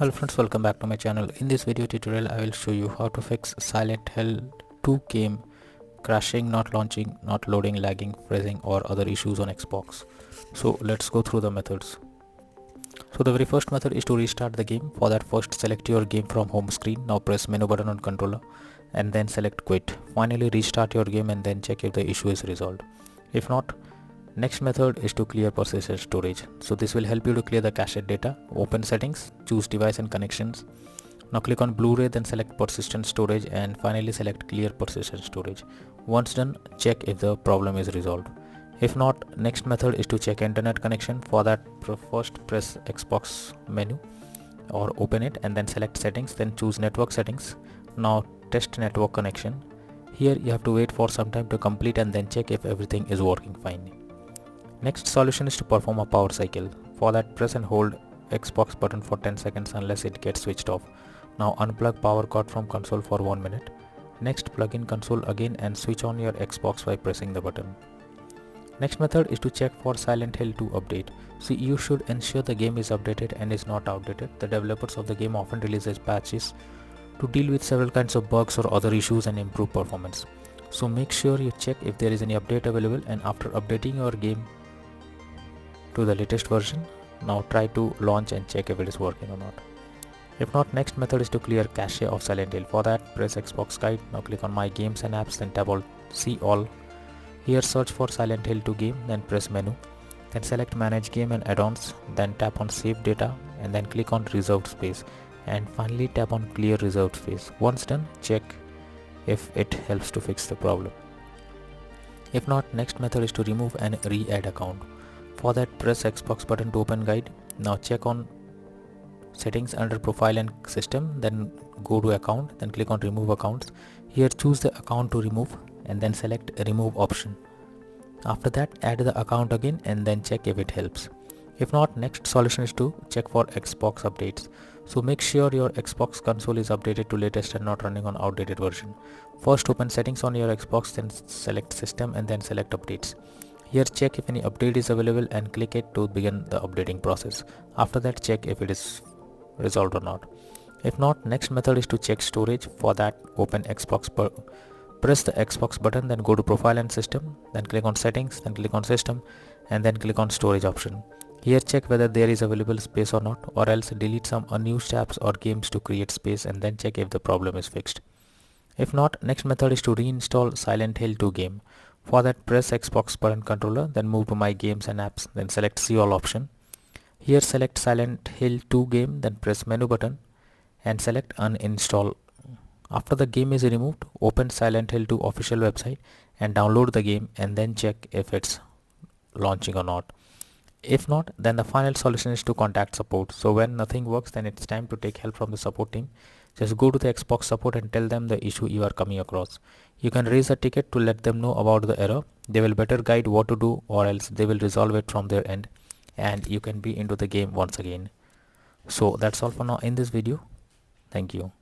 Hello friends, welcome back to my channel. In this video tutorial I will show you how to fix Silent Hill 2 game crashing, not launching, not loading, lagging, freezing or other issues on Xbox. So let's go through the methods. So the very first method is to restart the game. For that, first select your game from home screen. Now press menu button on controller and then select quit. Finally restart your game and then check if the issue is resolved. If not, next method is to clear persistent storage. So this will help you to clear the cached data. Open settings, choose device and connections. Now click on Blu-ray, then select persistent storage and finally select clear persistent storage. Once done, check if the problem is resolved. If not, next method is to check internet connection. For that, first press Xbox menu or open it and then select settings, then choose network settings. Now test network connection. Here you have to wait for some time to complete and then check if everything is working fine. Next solution is to perform a power cycle. For that, press and hold Xbox button for 10 seconds unless it gets switched off. Now unplug power cord from console for 1 minute. Next, plug in console again and switch on your Xbox by pressing the button. Next method is to check for Silent Hill 2 update. See, you should ensure the game is updated and is not outdated. The developers of the game often releases patches to deal with several kinds of bugs or other issues and improve performance. So make sure you check if there is any update available, and after updating your game to the latest version, now try to launch and check if it is working or not. If not, next method is to clear cache of Silent Hill. For that, press Xbox guide. Now click on My Games and Apps, then tap all, see all. Here search for Silent Hill 2 game, then press menu, then select manage game and add-ons, then tap on save data and then click on reserved space and finally tap on clear reserved space. Once done, check if it helps to fix the problem. If not, next method is to remove and re-add account. For that, press Xbox button to open guide. Now check on settings under profile and system, then go to account, then click on remove accounts. Here choose the account to remove and then select remove option. After that, add the account again and then check if it helps. If not, next solution is to check for Xbox updates. So make sure your Xbox console is updated to latest and not running on outdated version. First open settings on your Xbox, then select system and then select updates. Here check if any update is available and click it to begin the updating process. After that, check if it is resolved or not. If not, next method is to check storage. For that, open Xbox, press the Xbox button, then go to profile and system, then click on settings, then click on system and then click on storage option. Here check whether there is available space or not, or else delete some unused apps or games to create space and then check if the problem is fixed. If not, next method is to reinstall Silent Hill 2 game. For that, press Xbox button controller, then move to My Games and Apps, then select see all option. Here select Silent Hill 2 game, then press menu button and select uninstall. After the game is removed, open Silent Hill 2 official website and download the game and then check if it's launching or not. If not, then the final solution is to contact support. So when nothing works, then it's time to take help from the support team. Just go to the Xbox support and tell them the issue you are coming across. You can raise a ticket to let them know about the error. They will better guide what to do, or else they will resolve it from their end and you can be into the game once again. So that's all for now in this video. Thank you.